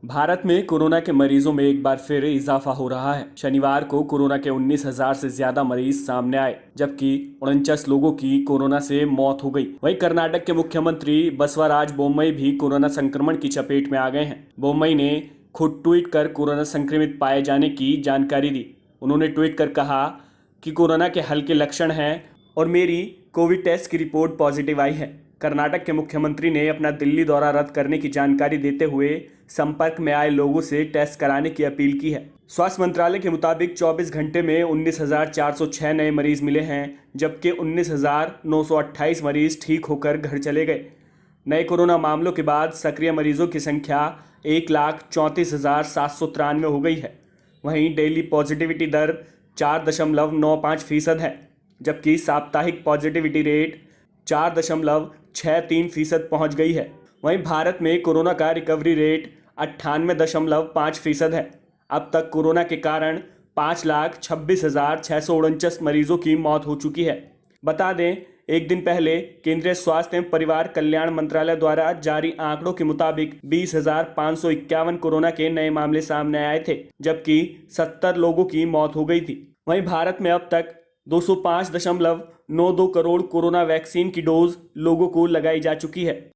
भारत में कोरोना के मरीजों में एक बार फिर इजाफा हो रहा है। शनिवार को कोरोना के 19,000 से ज्यादा मरीज सामने आए, जबकि 49 लोगों की कोरोना से मौत हो गई। वहीं कर्नाटक के मुख्यमंत्री बसवराज बोम्मई भी कोरोना संक्रमण की चपेट में आ गए हैं। बोम्मई ने खुद ट्वीट कर कोरोना संक्रमित पाए जाने की जानकारी दी। उन्होंने ट्वीट कर कहा कि कोरोना के हल्के लक्षण हैं और मेरी कोविड टेस्ट की रिपोर्ट पॉजिटिव आई है। कर्नाटक के मुख्यमंत्री ने अपना दिल्ली दौरा रद्द करने की जानकारी देते हुए संपर्क में आए लोगों से टेस्ट कराने की अपील की है। स्वास्थ्य मंत्रालय के मुताबिक 24 घंटे में 19,406 नए मरीज मिले हैं, जबकि 19,928 मरीज ठीक होकर घर चले गए। नए कोरोना मामलों के बाद सक्रिय मरीजों की संख्या 1,34,793 हो गई है। वहीं डेली पॉजिटिविटी दर 4.95% है, जबकि साप्ताहिक पॉजिटिविटी रेट 4.63% पहुंच गई है। वहीं भारत में कोरोना का रिकवरी रेट 98.5% है। अब तक कोरोना के कारण 5,26,649 मरीजों की मौत हो चुकी है। बता दें, एक दिन पहले केंद्रीय स्वास्थ्य एवं परिवार कल्याण मंत्रालय द्वारा जारी आंकड़ों के मुताबिक 20,551 कोरोना के नए मामले सामने आए थे, जबकि 70 लोगों की मौत हो गई थी। वहीं भारत में अब तक 205.92 करोड़ कोरोना वैक्सीन की डोज लोगों को लगाई जा चुकी है।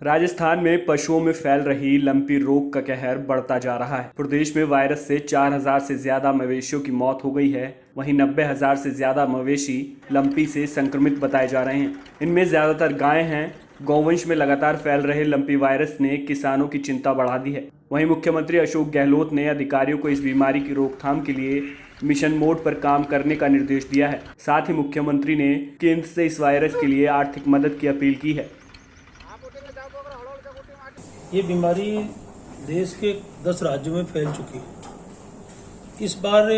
राजस्थान में पशुओं में फैल रही लंपी रोग का कहर बढ़ता जा रहा है। प्रदेश में वायरस से 4,000 से ज्यादा मवेशियों की मौत हो गई है। वहीं 90,000 से ज्यादा मवेशी लंपी से संक्रमित बताए जा रहे हैं। इनमें ज्यादातर गायें हैं। गौवंश में लगातार फैल रहे लंपी वायरस ने किसानों की चिंता बढ़ा दी है। वहीं मुख्यमंत्री अशोक गहलोत ने अधिकारियों को इस बीमारी की रोकथाम के लिए मिशन मोड पर काम करने का निर्देश दिया है। साथ ही मुख्यमंत्री ने केंद्र से इस वायरस के लिए आर्थिक मदद की अपील की है। ये बीमारी देश के 10 राज्यों में फैल चुकी है। इस बार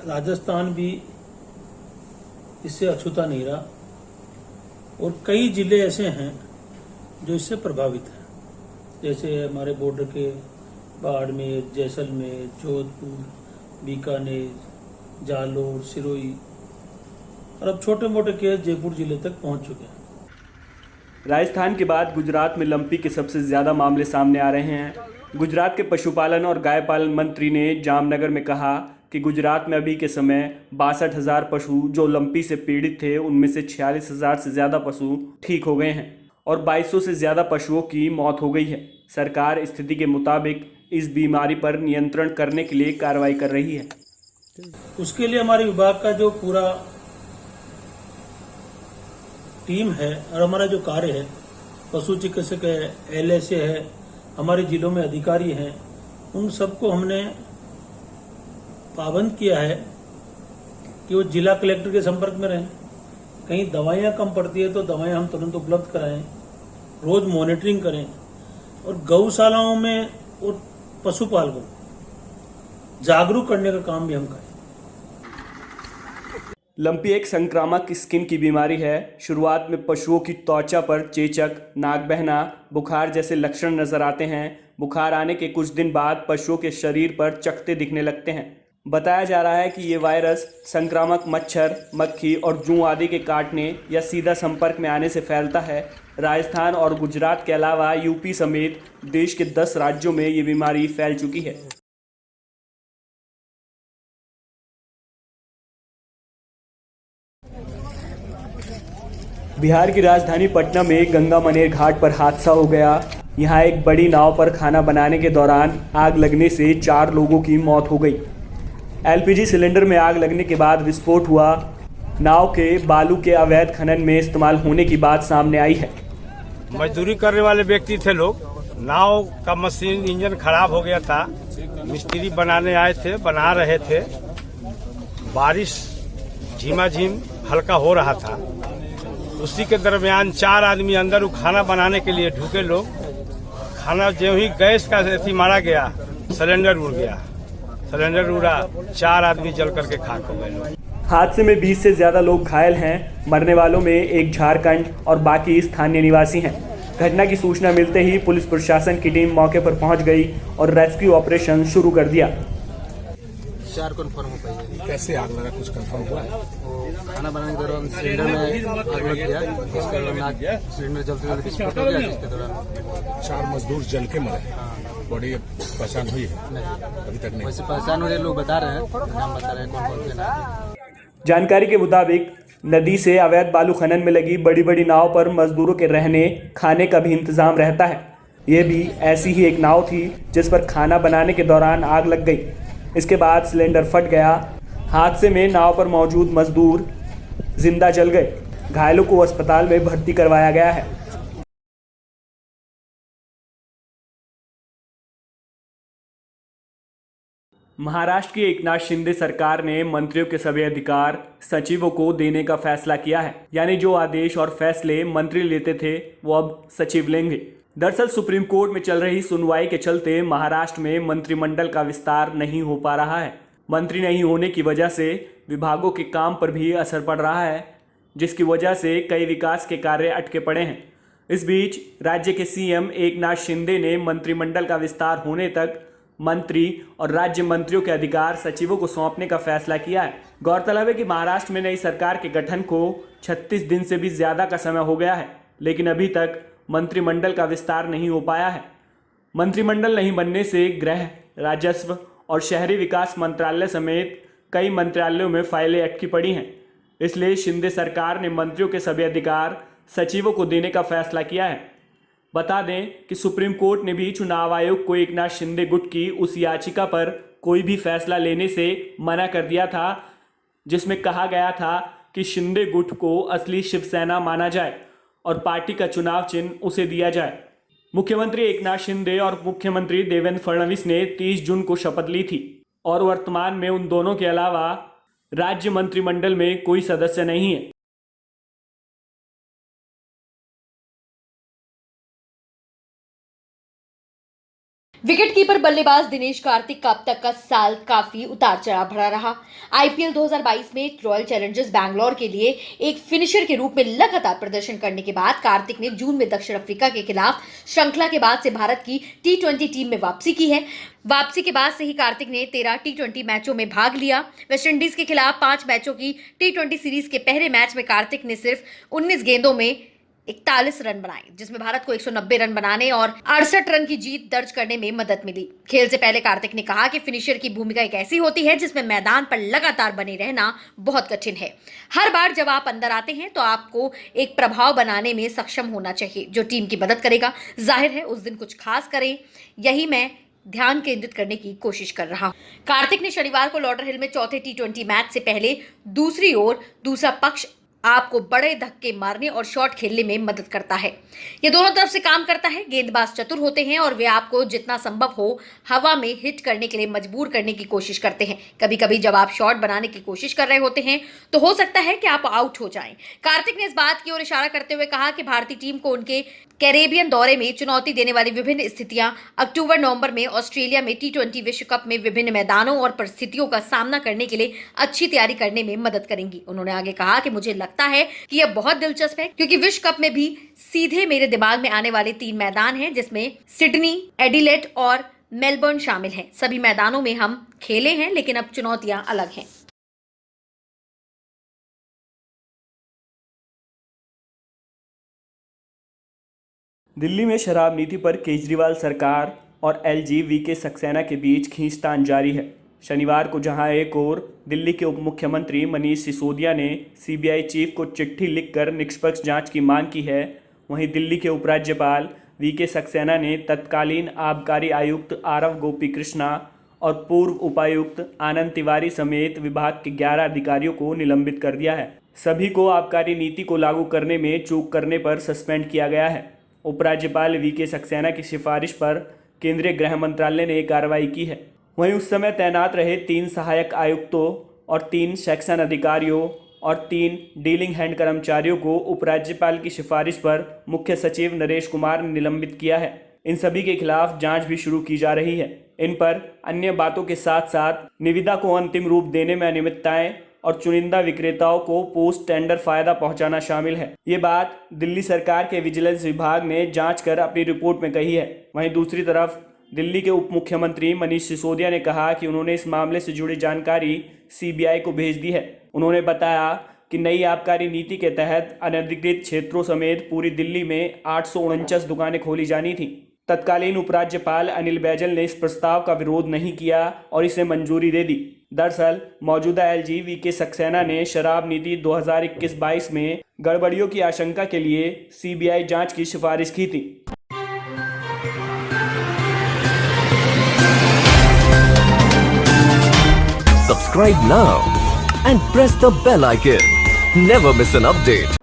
राजस्थान भी इससे अछूता नहीं रहा और कई जिले ऐसे हैं जो इससे प्रभावित हैं, जैसे हमारे बॉर्डर के बाड़मेर, जैसलमेर, जोधपुर, बीकानेर, जालोर, सिरोही और अब छोटे मोटे केस जयपुर जिले तक पहुंच चुके हैं। राजस्थान के बाद गुजरात में लंपी के सबसे ज्यादा मामले सामने आ रहे हैं। गुजरात के पशुपालन और गाय पालन मंत्री ने जामनगर में कहा कि गुजरात में अभी के समय 62,000 पशु जो लंपी से पीड़ित थे, उनमें से 46,000 से ज्यादा पशु ठीक हो गए हैं और 2,200 से ज्यादा पशुओं की मौत हो गई है। सरकार स्थिति के मुताबिक इस बीमारी पर नियंत्रण करने के लिए कार्रवाई कर रही है। उसके लिए हमारे विभाग का जो पूरा टीम है और हमारा जो कार्य है, पशु चिकित्सक है, LSA है, हमारे जिलों में अधिकारी हैं, उन सबको हमने पाबंद किया है कि वो जिला कलेक्टर के संपर्क में रहें। कहीं दवाइयाँ कम पड़ती है तो दवाइयाँ हम तुरंत उपलब्ध कराएं, रोज मॉनिटरिंग करें और गौशालाओं में और पशुपालकों जागरूक करने का काम भी हम करें। लंपी एक संक्रामक स्किन की बीमारी है। शुरुआत में पशुओं की त्वचा पर चेचक, नाक बहना, बुखार जैसे लक्षण नजर आते हैं। बुखार आने के कुछ दिन बाद पशुओं के शरीर पर चकत्ते दिखने लगते हैं। बताया जा रहा है कि ये वायरस संक्रामक मच्छर, मक्खी और जूं आदि के काटने या सीधा संपर्क में आने से फैलता है। राजस्थान और गुजरात के अलावा यूपी समेत देश के 10 राज्यों में ये बीमारी फैल चुकी है। बिहार की राजधानी पटना में गंगा मनेर घाट पर हादसा हो गया। यहां एक बड़ी नाव पर खाना बनाने के दौरान आग लगने से 4 लोगों की मौत हो गई। LPG सिलेंडर में आग लगने के बाद विस्फोट हुआ। नाव के बालू के अवैध खनन में इस्तेमाल होने की बात सामने आई है। मजदूरी करने वाले व्यक्ति थे लोग। नाव का मशीन इंजन खराब हो गया था। मिस्त्री बनाने आए थे, बना रहे थे। बारिश झिमाझिम हल्का हो रहा था। उसी के दरमियान 4 आदमी अंदर खाना बनाने के लिए ढुके लोग। खाना जो ही गैस का ऐसी मारा गया, सिलेंडर उड़ गया। सिलेंडर उड़ा, 4 आदमी जल करके खाक हो गए लोग। हादसे में 20 से ज्यादा लोग घायल हैं। मरने वालों में एक झारखंड और बाकी स्थानीय निवासी हैं। घटना की सूचना मिलते ही पुलिस प्रशासन की टीम मौके पर पहुंच गई और रेस्क्यू ऑपरेशन शुरू कर दिया। 4 कन्फर्म हो पाई है। कैसे आग लगा, कुछ कंफर्म हुआ है? वो खाना बनाने के दौरान सिलेंडर में आग लग गया, जिसके दौरान आग सिलेंडर जलते जलते विस्फोट हो गया, जिसके दौरान 4 मजदूर जल के मरे। बॉडी पहचान हुई है? नहीं, अभी तक नहीं। वैसे पहचान हो रहे लोग बता रहे हैं, नाम बता रहे हैं कौन कौन से नाम। जानकारी के मुताबिक नदी से अवैध बालू खनन में लगी बड़ी बड़ी नाव पर मजदूरों के रहने खाने का भी इंतजाम रहता है। ये भी ऐसी ही एक नाव थी जिस पर खाना बनाने के दौरान आग लग गई। इसके बाद सिलेंडर फट गया। हादसे में नाव पर मौजूद मजदूर जिंदा जल गए। घायलों को अस्पताल में भर्ती करवाया गया है। महाराष्ट्र की एकनाथ शिंदे सरकार ने मंत्रियों के सभी अधिकार सचिवों को देने का फैसला किया है। यानी जो आदेश और फैसले मंत्री लेते थे वो अब सचिव लेंगे। दरअसल सुप्रीम कोर्ट में चल रही सुनवाई के चलते महाराष्ट्र में मंत्रिमंडल का विस्तार नहीं हो पा रहा है। मंत्री नहीं होने की वजह से विभागों के काम पर भी असर पड़ रहा है, जिसकी वजह से कई विकास के कार्य अटके पड़े हैं। इस बीच राज्य के सीएम एकनाथ शिंदे ने मंत्रिमंडल का विस्तार होने तक मंत्री और राज्य मंत्रियों के अधिकार सचिवों को सौंपने का फैसला किया है। गौरतलब है कि महाराष्ट्र में नई सरकार के गठन को 36 दिन से भी ज्यादा का समय हो गया है, लेकिन अभी तक मंत्रिमंडल का विस्तार नहीं हो पाया है। मंत्रिमंडल नहीं बनने से गृह, राजस्व और शहरी विकास मंत्रालय समेत कई मंत्रालयों में फाइलें अटकी पड़ी हैं। इसलिए शिंदे सरकार ने मंत्रियों के सभी अधिकार सचिवों को देने का फैसला किया है। बता दें कि सुप्रीम कोर्ट ने भी चुनाव आयोग को एकनाथ शिंदे गुट की उस याचिका पर कोई भी फैसला लेने से मना कर दिया था, जिसमें कहा गया था कि शिंदे गुट को असली शिवसेना माना जाए और पार्टी का चुनाव चिन्ह उसे दिया जाए। मुख्यमंत्री एकनाथ शिंदे और मुख्यमंत्री देवेंद्र फडणवीस ने 30 जून को शपथ ली थी और वर्तमान में उन दोनों के अलावा राज्य मंत्रिमंडल में कोई सदस्य नहीं है। विकेटकीपर बल्लेबाज दिनेश कार्तिक का अब तक का साल काफी उतार चढ़ाव भरा रहा। आईपीएल 2022 में रॉयल चैलेंजर्स बैंगलोर के लिए एक फिनिशर के रूप में लगातार प्रदर्शन करने के बाद कार्तिक ने जून में दक्षिण अफ्रीका के खिलाफ श्रृंखला के बाद से भारत की T20 टीम में वापसी की है। वापसी के बाद से ही कार्तिक ने 13 T20 मैचों में भाग लिया। वेस्टइंडीज के खिलाफ 5 मैचों की T20 सीरीज के पहले मैच में कार्तिक ने सिर्फ 19 गेंदों में 41 रन बनाए, जिसमें भारत को 190 रन बनाने और 68 रन की जीत दर्ज करने में मदद मिली। खेल से पहले कार्तिक ने कहा कि फिनिशर की भूमिका एक ऐसी होती है जिसमें मैदान पर लगातार बने रहना बहुत कठिन है। हर बार जब आप अंदर आते हैं तो आपको एक प्रभाव बनाने में सक्षम होना चाहिए जो टीम की मदद करेगा। जाहिर है उस दिन कुछ खास करें, यही मैं ध्यान केंद्रित करने की कोशिश कर रहा हूं। कार्तिक ने शनिवार को लॉडरहिल में चौथे T20 मैच से पहले दूसरी ओर दूसरा पक्ष आपको बड़े धक्के मारने और शॉट खेलने में मदद करता है। ये दोनों तरफ से काम करता है। गेंदबाज चतुर होते हैं और वे आपको जितना संभव हो हवा में हिट करने के लिए मजबूर करने की कोशिश करते हैं। कभी कभी जब आप शॉट बनाने की कोशिश कर रहे होते हैं तो हो सकता है कि आप आउट हो जाएं। कार्तिक ने इस बात की ओर इशारा करते हुए कहा कि भारतीय टीम को उनके कैरेबियन दौरे में चुनौती देने वाली विभिन्न स्थितियां अक्टूबर-नवंबर में ऑस्ट्रेलिया में T20 विश्व कप में विभिन्न मैदानों और परिस्थितियों का सामना करने के लिए अच्छी तैयारी करने में मदद करेंगी। उन्होंने आगे कहा कि मुझे लगता है कि यह बहुत दिलचस्प है क्योंकि विश्व कप में भी सीधे मेरे दिमाग में आने वाले 3 मैदान हैं, जिसमें सिडनी, एडिलेड और मेलबर्न शामिल हैं। सभी मैदानों में हम खेले हैं, लेकिन अब चुनौतियां अलग हैं। दिल्ली में शराब नीति पर केजरीवाल सरकार और एलजी वीके सक्सेना के बीच खींचतान जारी है। शनिवार को जहां एक ओर दिल्ली के उप मुख्यमंत्री मनीष सिसोदिया ने सीबीआई चीफ को चिट्ठी लिखकर निष्पक्ष जांच की मांग की है, वहीं दिल्ली के उपराज्यपाल वीके सक्सेना ने तत्कालीन आबकारी आयुक्त आरव गोपी कृष्णा और पूर्व उपायुक्त आनंद तिवारी समेत विभाग के 11 अधिकारियों को निलंबित कर दिया है। सभी को आबकारी नीति को लागू करने में चूक करने पर सस्पेंड किया गया है। उपराज्यपाल वीके सक्सेना की सिफारिश पर केंद्रीय गृह मंत्रालय ने कार्रवाई की है। वहीं उस समय तैनात रहे 3 सहायक आयुक्तों और 3 सेक्शन अधिकारियों और 3 डीलिंग हैंड कर्मचारियों को उपराज्यपाल की सिफारिश पर मुख्य सचिव नरेश कुमार ने निलंबित किया है। इन सभी के खिलाफ जांच भी शुरू की जा रही है। इन पर अन्य बातों के साथ साथ निविदा को अंतिम रूप देने में अनियमितताएं और चुनिंदा विक्रेताओं को पोस्ट टेंडर फायदा पहुंचाना शामिल है। ये बात दिल्ली सरकार के विजिलेंस विभाग ने जांच कर अपनी रिपोर्ट में कही है। वहीं दूसरी तरफ दिल्ली के उप मुख्यमंत्री मनीष सिसोदिया ने कहा कि उन्होंने इस मामले से जुड़ी जानकारी सीबीआई को भेज दी है। उन्होंने बताया कि नई आबकारी नीति के तहत अनधिकृत क्षेत्रों समेत पूरी दिल्ली में 849 दुकानें खोली जानी थी। तत्कालीन उपराज्यपाल अनिल बैजल ने इस प्रस्ताव का विरोध नहीं किया और इसे मंजूरी दे दी। दरअसल मौजूदा एलजी वीके सक्सेना ने शराब नीति 2021-22 में गड़बड़ियों की आशंका के लिए सीबीआई जांच की सिफारिश की थी। Subscribe now and press the bell icon. Never miss an update.